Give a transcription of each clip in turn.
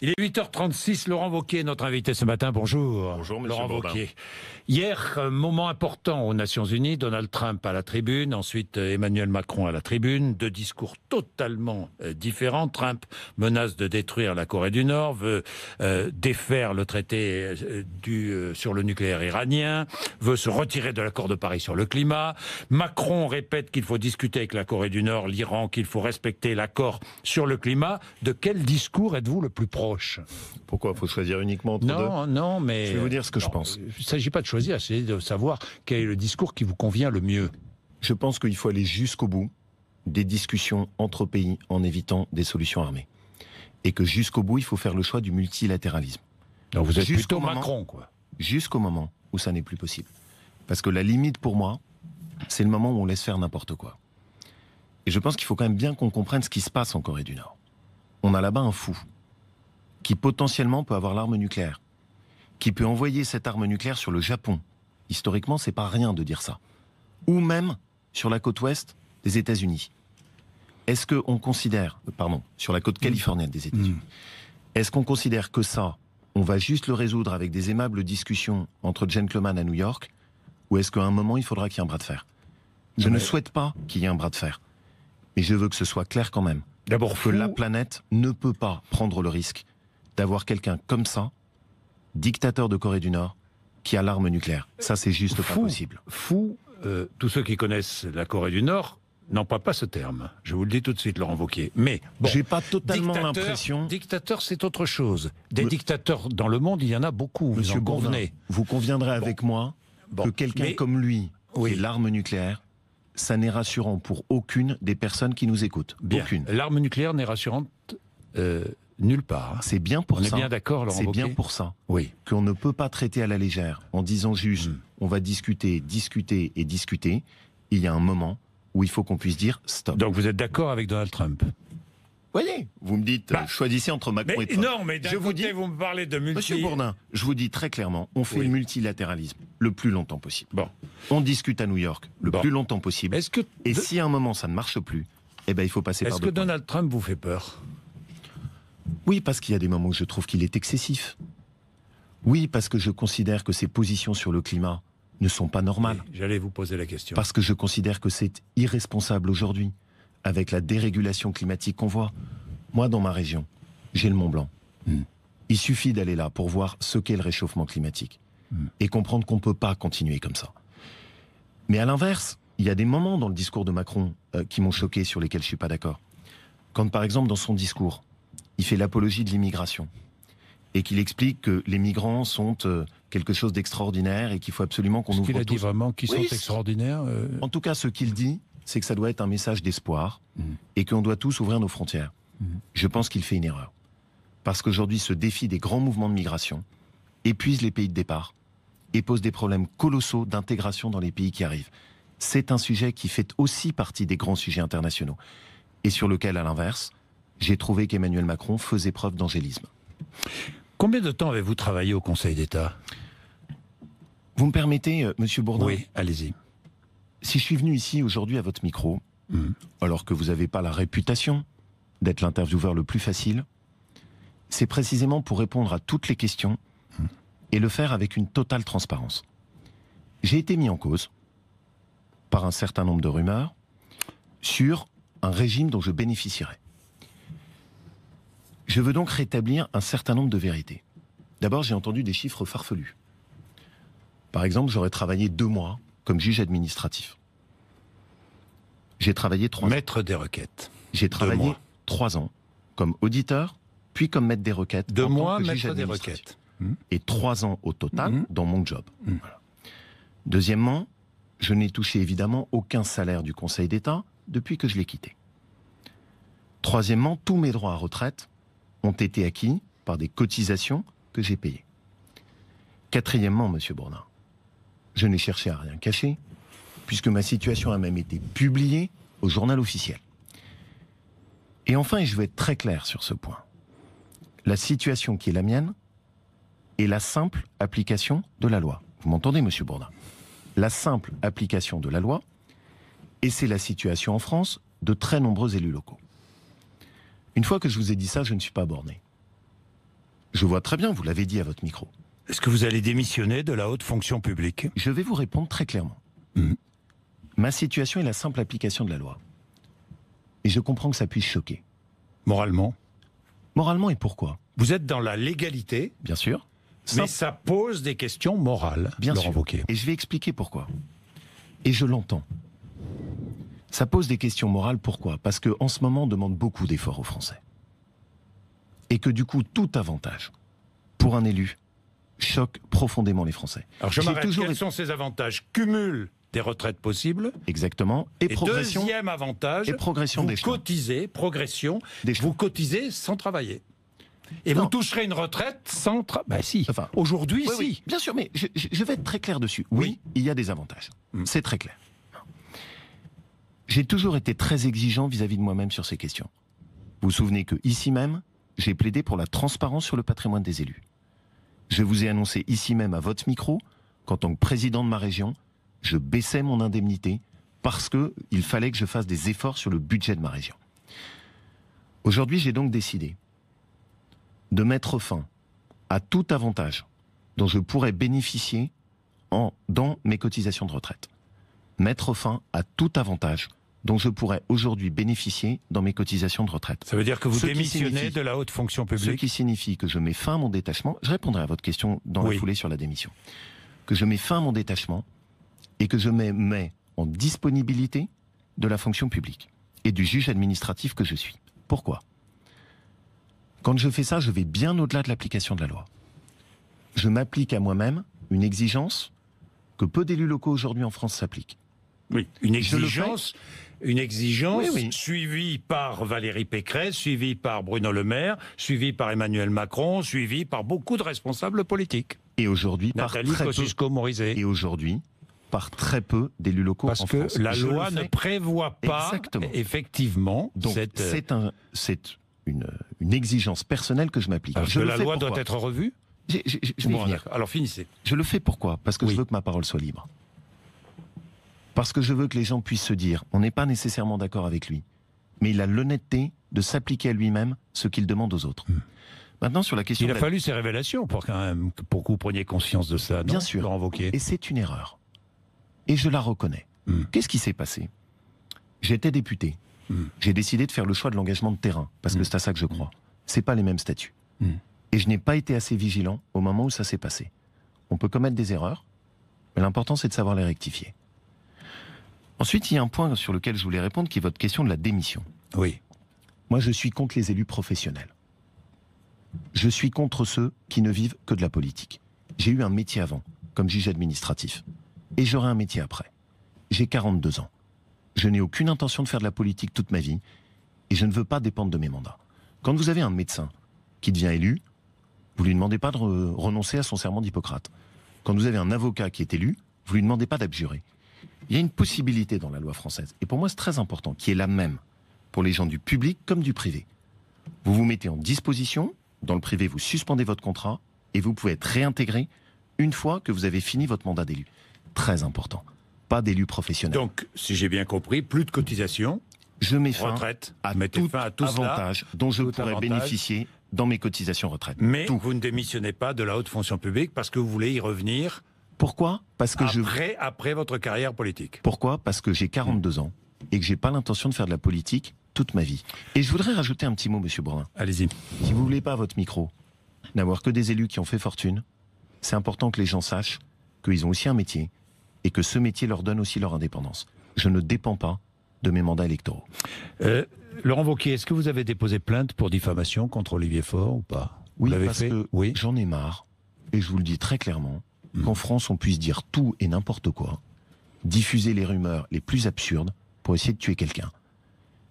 Il est 8h36, Laurent Wauquiez, notre invité ce matin. Bonjour. Bonjour, monsieur Laurent Bourdin. Wauquiez. Hier, moment important aux Nations Unies, Donald Trump à la tribune, ensuite Emmanuel Macron à la tribune, deux discours totalement différents. Trump menace de détruire la Corée du Nord, veut défaire le traité sur le nucléaire iranien, veut se retirer de l'accord de Paris sur le climat. Macron répète qu'il faut discuter avec la Corée du Nord, l'Iran, qu'il faut respecter l'accord sur le climat. De quel discours êtes-vous le plus proche ? Pourquoi il faut choisir uniquement entre deux? Non, mais... Je vais vous dire ce que je pense. Il ne s'agit pas de choisir, c'est de savoir quel est le discours qui vous convient le mieux. Je pense qu'il faut aller jusqu'au bout des discussions entre pays en évitant des solutions armées. Et que jusqu'au bout, il faut faire le choix du multilatéralisme. Donc vous êtes Jusqu'au plutôt moment- Macron, quoi. Jusqu'au moment où ça n'est plus possible. Parce que la limite pour moi, c'est le moment où on laisse faire n'importe quoi. Et je pense qu'il faut quand même bien qu'on comprenne ce qui se passe en Corée du Nord. On a là-bas un fou qui potentiellement peut avoir l'arme nucléaire, qui peut envoyer cette arme nucléaire sur le Japon. Historiquement, c'est pas rien de dire ça. Ou même sur la côte ouest des États-Unis. Est-ce qu'on considère, sur la côte californienne des États-Unis, est-ce qu'on considère que ça, on va juste le résoudre avec des aimables discussions entre gentlemen à New York, ou est-ce qu'à un moment, il faudra qu'il y ait un bras de fer? Je ne souhaite pas qu'il y ait un bras de fer. Mais je veux que ce soit clair quand même. D'abord, Que la planète ne peut pas prendre le risque d'avoir quelqu'un comme ça, dictateur de Corée du Nord, qui a l'arme nucléaire. Ça, c'est juste pas possible. Tous ceux qui connaissent la Corée du Nord n'emploient pas ce terme. Je vous le dis tout de suite, Laurent Wauquiez. Mais bon, J'ai pas totalement l'impression... Dictateur, c'est autre chose. Des dictateurs dans le monde, il y en a beaucoup, vous Monsieur en Bourdin, convenez. vous conviendrez avec moi que quelqu'un comme lui, qui ait l'arme nucléaire, ça n'est rassurant pour aucune des personnes qui nous écoutent. Bien. Aucune. L'arme nucléaire n'est rassurante nulle part. C'est bien pour ça. On est bien d'accord, Laurent C'est Wauquiez. bien pour ça. Oui. Qu'on ne peut pas traiter à la légère en disant juste on va discuter. Il y a un moment où il faut qu'on puisse dire stop. Donc vous êtes d'accord avec Donald Trump? Voyez, vous me dites choisissez entre Macron et Trump. Non, mais d'un côté, vous me parlez de Monsieur Bourdin, je vous dis très clairement, on fait le multilatéralisme le plus longtemps possible. Bon. On discute à New York le plus longtemps possible. Et si à un moment ça ne marche plus, eh ben il faut passer par Est-ce deux que points. Donald Trump vous fait peur? Oui, parce qu'il y a des moments où je trouve qu'il est excessif. Oui, parce que je considère que ses positions sur le climat ne sont pas normales. J'allais vous poser la question. Parce que je considère que c'est irresponsable aujourd'hui, avec la dérégulation climatique qu'on voit. Moi, dans ma région, j'ai le Mont Blanc. Il suffit d'aller là pour voir ce qu'est le réchauffement climatique et comprendre qu'on ne peut pas continuer comme ça. Mais à l'inverse, il y a des moments dans le discours de Macron qui m'ont choqué, sur lesquels je ne suis pas d'accord. Quand, par exemple, dans son discours, il fait l'apologie de l'immigration et qu'il explique que les migrants sont quelque chose d'extraordinaire et qu'il faut absolument qu'on ouvre tous... Ce qu'il a dit vraiment, qu'ils sont extraordinaires En tout cas, ce qu'il dit, c'est que ça doit être un message d'espoir et qu'on doit tous ouvrir nos frontières. Je pense qu'il fait une erreur. Parce qu'aujourd'hui, ce défi des grands mouvements de migration épuise les pays de départ et pose des problèmes colossaux d'intégration dans les pays qui arrivent. C'est un sujet qui fait aussi partie des grands sujets internationaux et sur lequel, à l'inverse, j'ai trouvé qu'Emmanuel Macron faisait preuve d'angélisme. Combien de temps avez-vous travaillé au Conseil d'État? Vous me permettez, monsieur Bourdin? Oui, allez-y. Si je suis venu ici aujourd'hui à votre micro, alors que vous n'avez pas la réputation d'être l'intervieweur le plus facile, c'est précisément pour répondre à toutes les questions et le faire avec une totale transparence. J'ai été mis en cause par un certain nombre de rumeurs sur un régime dont je bénéficierais. Je veux donc rétablir un certain nombre de vérités. D'abord, j'ai entendu des chiffres farfelus. Par exemple, j'aurais travaillé 2 mois comme juge administratif. J'ai travaillé 3 ans. Maître des requêtes. J'ai travaillé 3 ans comme auditeur, puis comme maître des requêtes. 2 en tant mois, que juge maître des administratif. requêtes. Et 3 ans au total dans mon job. Voilà. Deuxièmement, je n'ai touché évidemment aucun salaire du Conseil d'État depuis que je l'ai quitté. Troisièmement, tous mes droits à retraite ont été acquis par des cotisations que j'ai payées. Quatrièmement, monsieur Bourdin, je n'ai cherché à rien cacher, puisque ma situation a même été publiée au journal officiel. Et enfin, et je veux être très clair sur ce point, la situation qui est la mienne est la simple application de la loi. Vous m'entendez, monsieur Bourdin? La simple application de la loi, et c'est la situation en France de très nombreux élus locaux. Une fois que je vous ai dit ça, je ne suis pas borné. Je vois très bien, vous l'avez dit à votre micro. Est-ce que vous allez démissionner de la haute fonction publique? Je vais vous répondre très clairement. Ma situation est la simple application de la loi. Et je comprends que ça puisse choquer. Moralement? Moralement, et pourquoi? Vous êtes dans la légalité, Bien sûr. mais ça pose des questions morales, Bien Laurent sûr. Wauquiez. Et je vais expliquer pourquoi. Et je l'entends. Ça pose des questions morales, pourquoi? Parce qu'en ce moment, on demande beaucoup d'efforts aux Français. Et que du coup, tout avantage pour un élu choque profondément les Français. Alors je J'ai m'arrête, toujours quels été- sont ces avantages? Cumul des retraites possibles. Exactement. Et progression, Deuxième avantage, et progression vous des choix. cotisez, progression, Des choix. vous cotisez sans travailler. Et Non. vous toucherez une retraite sans travailler. Ben si, Enfin, aujourd'hui, Oui, si. oui, bien sûr, mais je vais être très clair dessus. Oui, il y a des avantages. C'est très clair. J'ai toujours été très exigeant vis-à-vis de moi-même sur ces questions. Vous vous souvenez que ici même, j'ai plaidé pour la transparence sur le patrimoine des élus. Je vous ai annoncé ici même à votre micro qu'en tant que président de ma région, je baissais mon indemnité parce qu'il fallait que je fasse des efforts sur le budget de ma région. Aujourd'hui, j'ai donc décidé de mettre fin à tout avantage dont je pourrais bénéficier dans mes cotisations de retraite. Mettre fin à tout avantage dont je pourrais aujourd'hui bénéficier dans mes cotisations de retraite. Ça veut dire que vous Ce qui démissionnez signifie- de la haute fonction Ce publique. qui signifie que je mets fin à mon détachement. Je répondrai à votre question dans Oui. la foulée sur la démission. Que je mets fin à mon détachement et que je me mets en disponibilité de la fonction publique et du juge administratif que je suis. Pourquoi? Quand je fais ça, je vais bien au-delà de l'application de la loi. Je m'applique à moi-même une exigence que peu d'élus locaux aujourd'hui en France s'appliquent. Oui, une Je le exigence, une exigence Oui, oui. suivie par Valérie Pécresse, suivie par Bruno Le Maire, suivie par Emmanuel Macron, suivie par beaucoup de responsables politiques. Et aujourd'hui, par Nathalie très peu, Kosciusko-Morizet. et aujourd'hui, par très peu d'élus locaux Parce en que France. la Je loi le ne fais. prévoit pas Exactement. effectivement Donc cette... c'est une exigence personnelle que je m'applique. Parce Je que le la fais loi pourquoi? doit être revue. Je vais y Bon, venir. d'accord. Alors finissez. Je le fais pourquoi? Parce que Oui. je veux que ma parole soit libre. Parce que je veux que les gens puissent se dire, on n'est pas nécessairement d'accord avec lui, mais il a l'honnêteté de s'appliquer à lui-même ce qu'il demande aux autres. Maintenant, sur la question Il a de la- fallu ces révélations pour pour que vous preniez conscience de ça, non, Bien sûr. Laurent Wauquiez. Et c'est une erreur. Et je la reconnais. Qu'est-ce qui s'est passé? J'étais député. J'ai décidé de faire le choix de l'engagement de terrain, parce que c'est à ça que je crois. C'est pas les mêmes statuts. Et je n'ai pas été assez vigilant au moment où ça s'est passé. On peut commettre des erreurs, mais l'important c'est de savoir les rectifier. Ensuite, il y a un point sur lequel je voulais répondre, qui est votre question de la démission. Oui. Moi, je suis contre les élus professionnels. Je suis contre ceux qui ne vivent que de la politique. J'ai eu un métier avant, comme juge administratif. Et j'aurai un métier après. J'ai 42 ans. Je n'ai aucune intention de faire de la politique toute ma vie. Et je ne veux pas dépendre de mes mandats. Quand vous avez un médecin qui devient élu, vous lui demandez pas de renoncer à son serment d'Hippocrate. Quand vous avez un avocat qui est élu, vous lui demandez pas d'abjurer. Il y a une possibilité dans la loi française, et pour moi c'est très important, qui est la même pour les gens du public comme du privé. Vous vous mettez en disposition, dans le privé vous suspendez votre contrat, et vous pouvez être réintégré une fois que vous avez fini votre mandat d'élu. Très important. Pas d'élu professionnel. Donc, si j'ai bien compris, plus de cotisation, Je mets fin retraite, à mettez tout fin à tout cela, avantage dont je tout pourrais avantage. bénéficier dans mes cotisations retraite. mais Tout. vous ne démissionnez pas de la haute fonction publique parce que vous voulez y revenir Pourquoi? Parce que après votre carrière politique. Pourquoi? Parce que j'ai 42 ans et que j'ai pas l'intention de faire de la politique toute ma vie. Et je voudrais rajouter un petit mot, Monsieur Brun. Allez-y. Si vous voulez pas à votre micro n'avoir que des élus qui ont fait fortune, c'est important que les gens sachent qu'ils ont aussi un métier et que ce métier leur donne aussi leur indépendance. Je ne dépends pas de mes mandats électoraux. Laurent Wauquiez, est-ce que vous avez déposé plainte pour diffamation contre Olivier Faure ou pas? Oui, Vous l'avez parce fait? que Oui. j'en ai marre, et je vous le dis très clairement, qu'en France on puisse dire tout et n'importe quoi, diffuser les rumeurs les plus absurdes pour essayer de tuer quelqu'un.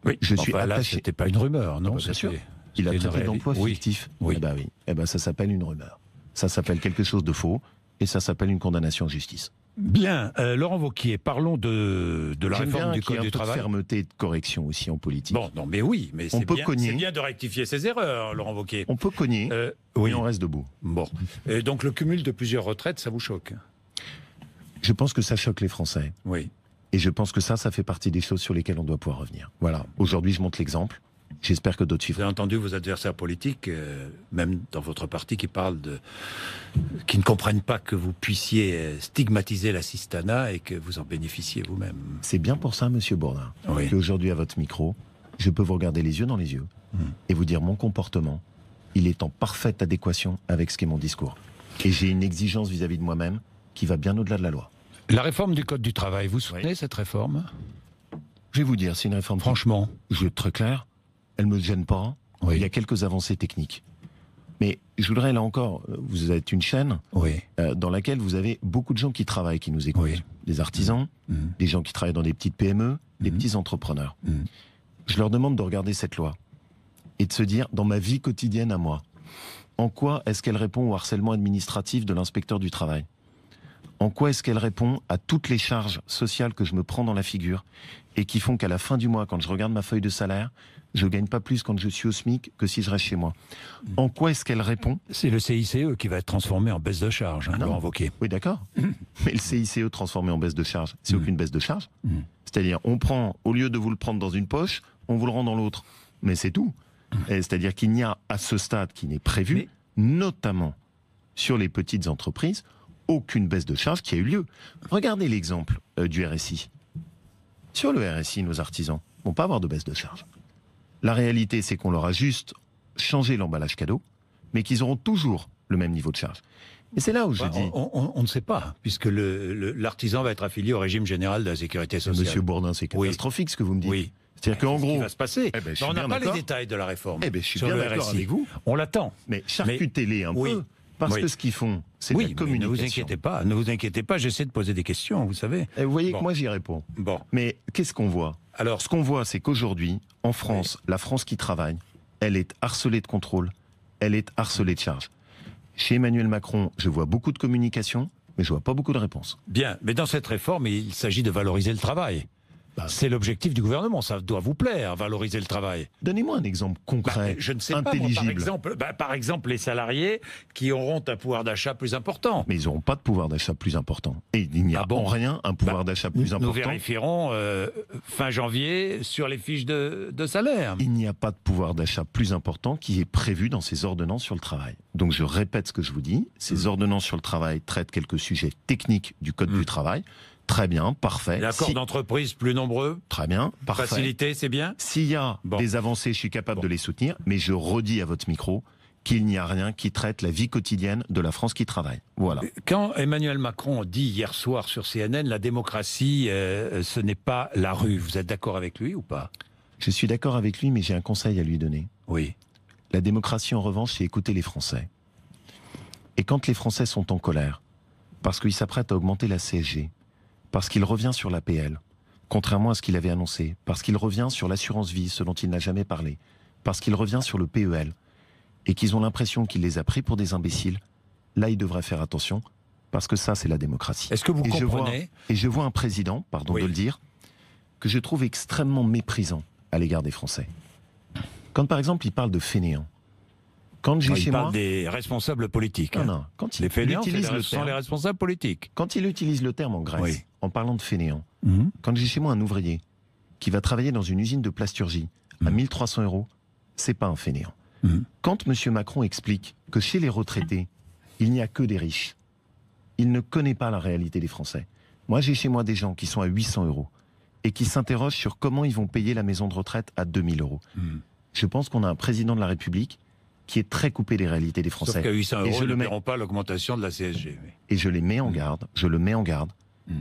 Oui. Je suis Enfin, là, attaché. c'était pas une rumeur, non? Ah bah, bien sûr. C'était- Il a c'était une traité réalité. d'emploi Oui. fictif. Oui. Eh ben oui. Eh ben ça s'appelle une rumeur. Ça s'appelle quelque chose de faux, et ça s'appelle une condamnation en justice. Bien, Laurent Wauquiez, parlons de la J'aime réforme bien du qu'il y Code ait un du peu de travail. fermeté et de correction aussi en politique. Bon, non, mais oui, mais On c'est peut bien, cogner. c'est bien de rectifier ses erreurs, Laurent Wauquiez. On peut cogner, Oui. et on reste debout. Bon. Et donc le cumul de plusieurs retraites, ça vous choque? Je pense que ça choque les Français. Oui. Et je pense que ça fait partie des choses sur lesquelles on doit pouvoir revenir. Voilà. Aujourd'hui, je montre l'exemple. J'espère que d'autres Vous chiffres. avez entendu vos adversaires politiques, même dans votre parti, qui ne comprennent pas que vous puissiez stigmatiser l'assistanat et que vous en bénéficiez vous-même. C'est bien pour ça, Monsieur Bourdin, Oui. qu'aujourd'hui, à votre micro, je peux vous regarder les yeux dans les yeux et vous dire mon comportement, il est en parfaite adéquation avec ce qu'est mon discours. Et j'ai une exigence vis-à-vis de moi-même qui va bien au-delà de la loi. La réforme du Code du travail, vous soutenez cette réforme? Je vais vous dire, c'est une réforme... Franchement. Je vais être très clair, elle ne me gêne pas. Oui. Il y a quelques avancées techniques. Mais je voudrais, là encore, vous êtes une chaîne Oui. dans laquelle vous avez beaucoup de gens qui travaillent, qui nous écoutent. Oui. Des artisans, des gens qui travaillent dans des petites PME, des petits entrepreneurs. Je leur demande de regarder cette loi et de se dire, dans ma vie quotidienne à moi, en quoi est-ce qu'elle répond au harcèlement administratif de l'inspecteur du travail? En quoi est-ce qu'elle répond à toutes les charges sociales que je me prends dans la figure et qui font qu'à la fin du mois, quand je regarde ma feuille de salaire, je ne gagne pas plus quand je suis au SMIC que si je reste chez moi? En quoi est-ce qu'elle répond? C'est le CICE qui va être transformé en baisse de charge, Laurent Wauquiez. Oui, d'accord. Mais le CICE transformé en baisse de charge, c'est aucune baisse de charge. C'est-à-dire, on prend, au lieu de vous le prendre dans une poche, on vous le rend dans l'autre. Mais c'est tout. C'est-à-dire qu'il n'y a, à ce stade qui n'est prévu, notamment sur les petites entreprises, aucune baisse de charge qui a eu lieu. Regardez l'exemple du RSI. Sur le RSI, nos artisans ne vont pas avoir de baisse de charge. La réalité, c'est qu'on leur a juste changé l'emballage cadeau, mais qu'ils auront toujours le même niveau de charge. Et c'est là où je dis... On ne sait pas, puisque l'artisan va être affilié au régime général de la sécurité sociale. Monsieur Bourdin, c'est catastrophique ce que vous me dites. Oui. C'est-à-dire qu'en gros... Ce qui va se passer. Eh ben, on n'a pas les détails de la réforme. Eh ben, je suis sur bien le d'accord RSI. avec vous. On l'attend. Mais charcutez-les un peu. Parce que ce qu'ils font, c'est de la communication. Ne vous inquiétez pas, j'essaie de poser des questions, vous savez. Et vous voyez que moi j'y réponds. Bon. Mais qu'est-ce qu'on voit? Alors, ce qu'on voit, c'est qu'aujourd'hui, en France, la France qui travaille, elle est harcelée de contrôle, elle est harcelée de charges. Chez Emmanuel Macron, je vois beaucoup de communication, mais je vois pas beaucoup de réponses. Bien, mais dans cette réforme, il s'agit de valoriser le travail. C'est l'objectif du gouvernement, ça doit vous plaire, valoriser le travail. Donnez-moi un exemple concret, je ne sais intelligible. Pas, par exemple, les salariés qui auront un pouvoir d'achat plus important. Mais ils n'auront pas de pouvoir d'achat plus important. Et il n'y a en rien un pouvoir d'achat plus important. Nous vérifierons fin janvier sur les fiches de salaire. Il n'y a pas de pouvoir d'achat plus important qui est prévu dans ces ordonnances sur le travail. Donc je répète ce que je vous dis, ces ordonnances sur le travail traitent quelques sujets techniques du Code du travail. Très bien, parfait. L'accord d'entreprise plus nombreux. Très bien, parfait. Facilité, c'est bien. S'il y a des avancées, je suis capable de les soutenir, mais je redis à votre micro qu'il n'y a rien qui traite la vie quotidienne de la France qui travaille. Voilà. Quand Emmanuel Macron dit hier soir sur CNN, la démocratie, ce n'est pas la rue, vous êtes d'accord avec lui ou pas? Je suis d'accord avec lui, mais j'ai un conseil à lui donner. Oui. La démocratie, en revanche, c'est écouter les Français. Et quand les Français sont en colère, parce qu'ils s'apprêtent à augmenter la CSG, parce qu'il revient sur l'APL, contrairement à ce qu'il avait annoncé, parce qu'il revient sur l'assurance vie, ce dont il n'a jamais parlé, parce qu'il revient sur le PEL, et qu'ils ont l'impression qu'il les a pris pour des imbéciles, là, ils devraient faire attention, parce que ça, c'est la démocratie. Est-ce que vous comprenez? Et je vois un président, pardon de le dire, que je trouve extrêmement méprisant à l'égard des Français. Quand, par exemple, il parle de fainéants, quand j'ai chez moi... Il parle des responsables politiques. Non, quand les fainéants sont les responsables politiques. Quand il utilise le terme en Grèce, en parlant de fainéants, quand j'ai chez moi un ouvrier qui va travailler dans une usine de plasturgie à 1300 €, c'est pas un fainéant. Quand M. Macron explique que chez les retraités, il n'y a que des riches, il ne connaît pas la réalité des Français. Moi, j'ai chez moi des gens qui sont à 800 € et qui s'interrogent sur comment ils vont payer la maison de retraite à 2000 €. Je pense qu'on a un président de la République qui est très coupé des réalités des Français. Sauf qu'à 800 €, ils ne paieront pas l'augmentation de la CSG. Et je les mets en garde,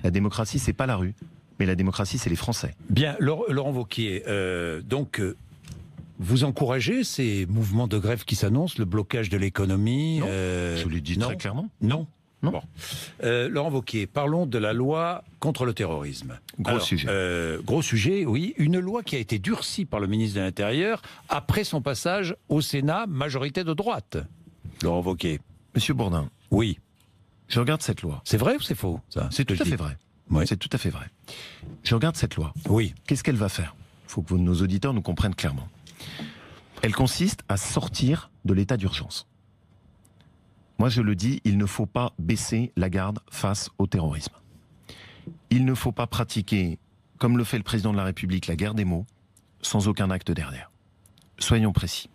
La démocratie, c'est pas la rue, mais la démocratie, c'est les Français. Bien, Laurent Wauquiez, vous encouragez ces mouvements de grève qui s'annoncent, le blocage de l'économie? Je l'ai dit très clairement. Non. Non. Bon. Laurent Wauquiez, parlons de la loi contre le terrorisme. Gros sujet. Gros sujet, oui. Une loi qui a été durcie par le ministre de l'Intérieur après son passage au Sénat, majorité de droite. Laurent Wauquiez. Monsieur Bourdin. Oui. Je regarde cette loi. C'est vrai ou c'est faux, ça? C'est tout à fait vrai. Oui. C'est tout à fait vrai. Je regarde cette loi. Oui. Qu'est-ce qu'elle va faire? Il faut que nos auditeurs nous comprennent clairement. Elle consiste à sortir de l'état d'urgence. Moi, je le dis, il ne faut pas baisser la garde face au terrorisme. Il ne faut pas pratiquer, comme le fait le président de la République, la guerre des mots, sans aucun acte derrière. Soyons précis.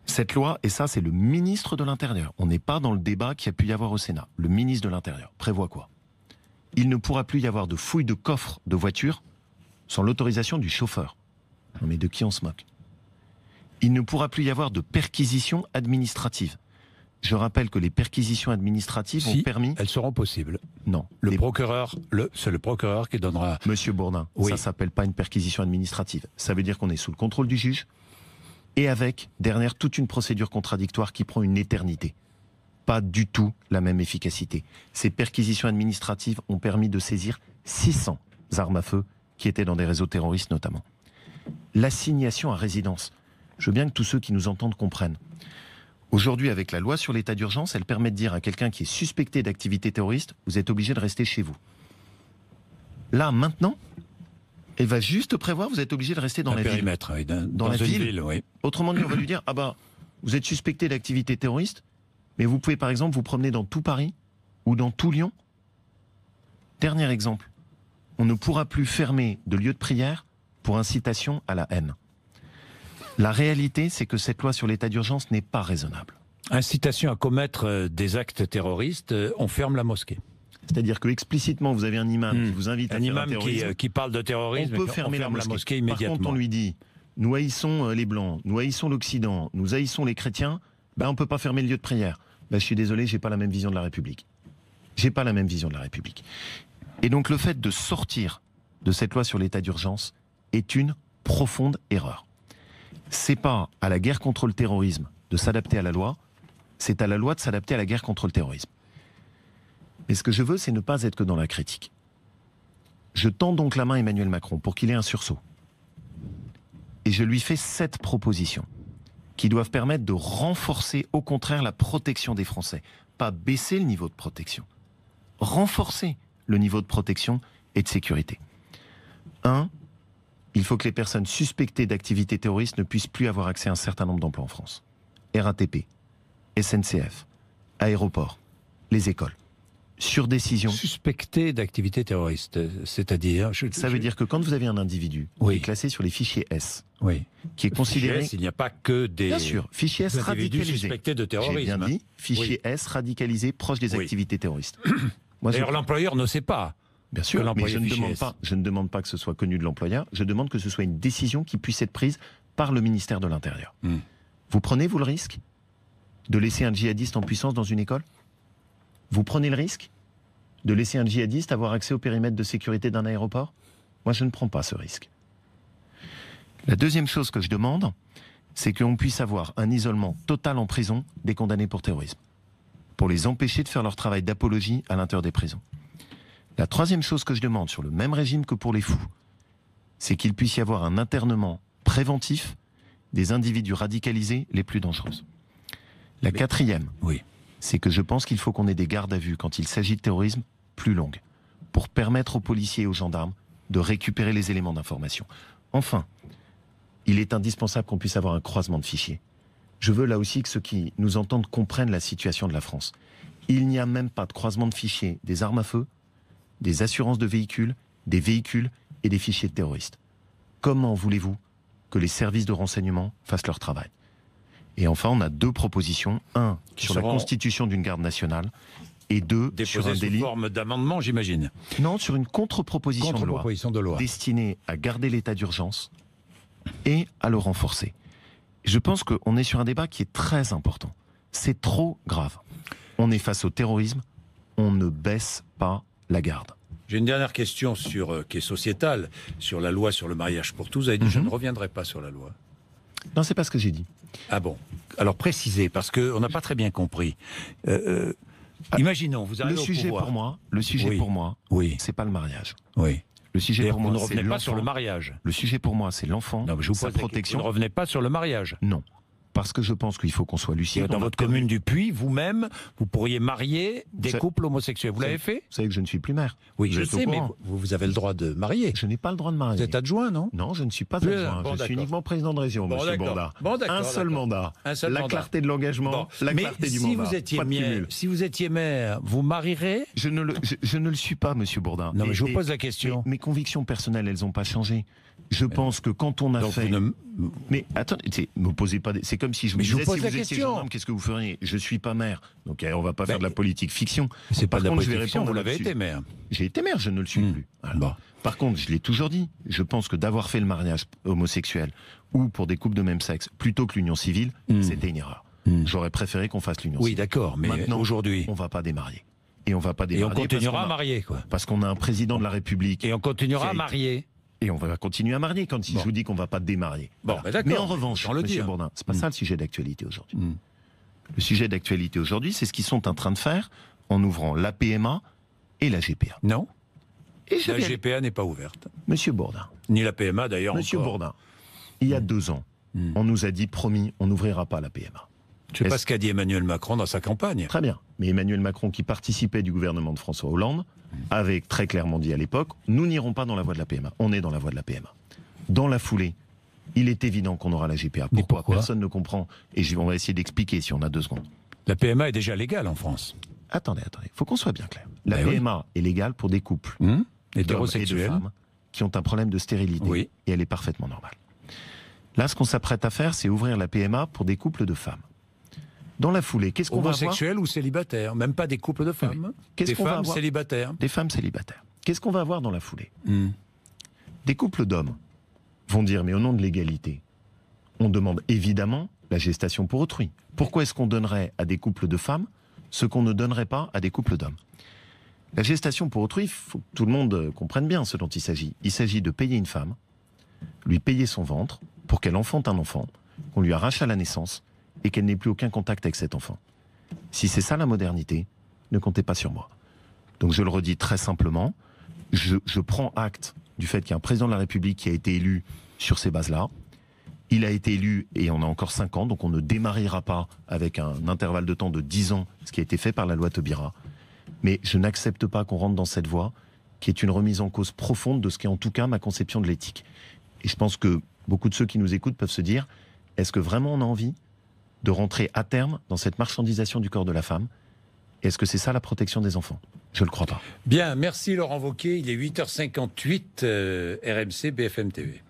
Cette loi, et ça c'est le ministre de l'Intérieur, on n'est pas dans le débat qu'il y a pu y avoir au Sénat, le ministre de l'Intérieur prévoit quoi? Il ne pourra plus y avoir de fouilles de coffres de voitures sans l'autorisation du chauffeur. Non mais de qui on se moque? Il ne pourra plus y avoir de perquisitions administratives. Je rappelle que les perquisitions administratives ont permis... elles seront possibles. Non. C'est le procureur qui donnera... Monsieur Bourdin, ça s'appelle pas une perquisition administrative. Ça veut dire qu'on est sous le contrôle du juge et avec, derrière, toute une procédure contradictoire qui prend une éternité. Pas du tout la même efficacité. Ces perquisitions administratives ont permis de saisir 600 armes à feu qui étaient dans des réseaux terroristes notamment. L'assignation à résidence. Je veux bien que tous ceux qui nous entendent comprennent. Aujourd'hui, avec la loi sur l'état d'urgence, elle permet de dire à quelqu'un qui est suspecté d'activité terroriste, vous êtes obligé de rester chez vous. Là, maintenant, elle va juste prévoir, vous êtes obligé de rester dans la périmètre, ville. Oui, dans la ville. Oui. Autrement dit, on va lui dire, ah bah, vous êtes suspecté d'activité terroriste, mais vous pouvez par exemple vous promener dans tout Paris ou dans tout Lyon. Dernier exemple, on ne pourra plus fermer de lieux de prière pour incitation à la haine. La réalité, c'est que cette loi sur l'état d'urgence n'est pas raisonnable. Incitation à commettre des actes terroristes, on ferme la mosquée. C'est-à-dire que explicitement, vous avez un imam qui vous invite à faire un terrorisme. Qui parle de terrorisme, on peut fermer la mosquée immédiatement. Par contre, on lui dit, nous haïssons les Blancs, nous haïssons l'Occident, nous haïssons les chrétiens, ben on ne peut pas fermer le lieu de prière. Ben, je suis désolé, j'ai pas la même vision de la République. J'ai pas la même vision de la République. Et donc le fait de sortir de cette loi sur l'état d'urgence est une profonde erreur. C'est pas à la guerre contre le terrorisme de s'adapter à la loi, c'est à la loi de s'adapter à la guerre contre le terrorisme. Mais ce que je veux, c'est ne pas être que dans la critique. Je tends donc la main à Emmanuel Macron pour qu'il ait un sursaut. Et je lui fais 7 propositions qui doivent permettre de renforcer au contraire la protection des Français. Pas baisser le niveau de protection. Renforcer le niveau de protection et de sécurité. 1. Il faut que les personnes suspectées d'activité terroriste ne puissent plus avoir accès à un certain nombre d'emplois en France. RATP, SNCF, aéroports, les écoles. Sur décision... Suspectées d'activité terroriste, c'est-à-dire... Ça veut dire que quand vous avez un individu qui est classé sur les fichiers S, qui est considéré... Fichier S, il n'y a pas que des... Bien sûr, fichier S radicalisé. Suspectés de terrorisme. J'ai bien dit, fichier S radicalisé proche des activités terroristes. D'ailleurs, l'employeur ne sait pas. Bien sûr, mais je ne demande pas que ce soit connu de l'employeur, je demande que ce soit une décision qui puisse être prise par le ministère de l'Intérieur. Vous prenez, vous, le risque de laisser un djihadiste en puissance dans une école? Vous prenez le risque de laisser un djihadiste avoir accès au périmètre de sécurité d'un aéroport? Moi, je ne prends pas ce risque. La deuxième chose que je demande, c'est qu'on puisse avoir un isolement total en prison des condamnés pour terrorisme, pour les empêcher de faire leur travail d'apologie à l'intérieur des prisons. La troisième chose que je demande, sur le même régime que pour les fous, c'est qu'il puisse y avoir un internement préventif des individus radicalisés les plus dangereux. La quatrième, c'est que je pense qu'il faut qu'on ait des gardes à vue quand il s'agit de terrorisme plus longues, pour permettre aux policiers et aux gendarmes de récupérer les éléments d'information. Enfin, il est indispensable qu'on puisse avoir un croisement de fichiers. Je veux là aussi que ceux qui nous entendent comprennent la situation de la France. Il n'y a même pas de croisement de fichiers des armes à feu, des assurances de véhicules, des véhicules et des fichiers de terroristes. Comment voulez-vous que les services de renseignement fassent leur travail? Et enfin, on a 2 propositions. 1, sur la constitution d'une garde nationale. Et 2, sur un délit... sous forme d'amendement, j'imagine. Non, sur une contre-proposition de loi destinée à garder l'état d'urgence et à le renforcer. Je pense qu'on est sur un débat qui est très important. C'est trop grave. On est face au terrorisme, on ne baisse pas la garde. J'ai une dernière question qui est sociétale, sur la loi sur le mariage pour tous. Vous avez dit, je ne reviendrai pas sur la loi. Non, c'est pas ce que j'ai dit. Ah bon? Alors précisez, parce qu'on n'a pas très bien compris. Imaginons, vous arrivez au pouvoir. Le sujet pour moi, c'est pas le mariage. Le sujet pour moi, vous ne revenez pas sur le mariage. Le sujet pour moi, c'est l'enfant, sa protection. Vous ne revenez pas sur le mariage. Non. Parce que je pense qu'il faut qu'on soit lucide. Dans votre commune du Puy, vous-même, vous pourriez marier des couples homosexuels. Vous l'avez fait? Vous savez que je ne suis plus maire. Oui, je sais, mais vous avez le droit de marier. Je n'ai pas le droit de marier. Vous êtes adjoint, non? Non, je ne suis pas adjoint. Je suis uniquement président de région, monsieur Bourdin. Un seul mandat. La clarté de l'engagement, la clarté du mandat. Si vous étiez maire, vous marierez? Je ne le suis pas, monsieur Bourdin. Non, mais je vous pose la question. Mes convictions personnelles, elles n'ont pas changé. Je pense que quand on a fait... Mais attendez, ne me posez pas... C'est comme si je vous disais, si vous étiez gendarme, qu'est-ce que vous feriez? Je ne suis pas maire. Donc on ne va pas faire de la politique fiction. C'est pas de la politique fiction, vous l'avez été maire. J'ai été maire, je ne le suis plus. Bon. Par contre, je l'ai toujours dit, je pense que d'avoir fait le mariage homosexuel ou pour des couples de même sexe, plutôt que l'union civile, c'était une erreur. J'aurais préféré qu'on fasse l'union civile. Oui, d'accord, mais maintenant, aujourd'hui... on ne va pas démarier. Et on va pas démarrer. Et on continuera à marier, quoi. Parce qu'on a un président de la République. Et on continuera à marier. Et on va continuer à marier quand je vous dis qu'on ne va pas démarrer. Bon, voilà. Mais en revanche, monsieur Bourdin, c'est pas ça le sujet d'actualité aujourd'hui. Le sujet d'actualité aujourd'hui, c'est ce qu'ils sont en train de faire en ouvrant la PMA et la GPA. Non. Et la GPA n'est pas ouverte. Monsieur Bourdin. Ni la PMA d'ailleurs. Monsieur Bourdin, il y a 2 ans, on nous a dit, promis, on n'ouvrira pas la PMA. Je ne sais pas ce qu'a dit Emmanuel Macron dans sa campagne. Très bien. Mais Emmanuel Macron, qui participait du gouvernement de François Hollande, avait très clairement dit à l'époque, nous n'irons pas dans la voie de la PMA. On est dans la voie de la PMA. Dans la foulée, il est évident qu'on aura la GPA. Pourquoi personne ne comprend. Et on va essayer d'expliquer si on a 2 secondes. La PMA est déjà légale en France. Attendez. Il faut qu'on soit bien clair. La PMA est légale pour des couples hétérosexuels et de femmes qui ont un problème de stérilité. Oui. Et elle est parfaitement normale. Là, ce qu'on s'apprête à faire, c'est ouvrir la PMA pour des couples de femmes. Dans la foulée, qu'est-ce qu'on va avoir? Homosexuels ou célibataires, même pas des couples de femmes. Des femmes célibataires. Des femmes célibataires. Qu'est-ce qu'on va avoir dans la foulée? Des couples d'hommes vont dire, mais au nom de l'égalité, on demande évidemment la gestation pour autrui. Pourquoi est-ce qu'on donnerait à des couples de femmes ce qu'on ne donnerait pas à des couples d'hommes? La gestation pour autrui, il faut que tout le monde comprenne bien ce dont il s'agit. Il s'agit de payer une femme, lui payer son ventre pour qu'elle enfante un enfant, qu'on lui arrache à la naissance, et qu'elle n'ait plus aucun contact avec cet enfant. Si c'est ça la modernité, ne comptez pas sur moi. Donc je le redis très simplement, je prends acte du fait qu'il y a un président de la République qui a été élu sur ces bases-là. Il a été élu et on a encore 5 ans, donc on ne démarrera pas avec un intervalle de temps de 10 ans, ce qui a été fait par la loi Taubira. Mais je n'accepte pas qu'on rentre dans cette voie qui est une remise en cause profonde de ce qui est en tout cas ma conception de l'éthique. Et je pense que beaucoup de ceux qui nous écoutent peuvent se dire, est-ce que vraiment on a envie de rentrer à terme dans cette marchandisation du corps de la femme? Est-ce que c'est ça la protection des enfants? Je ne le crois pas. Bien, merci Laurent Wauquiez. Il est 8h58, RMC BFM TV.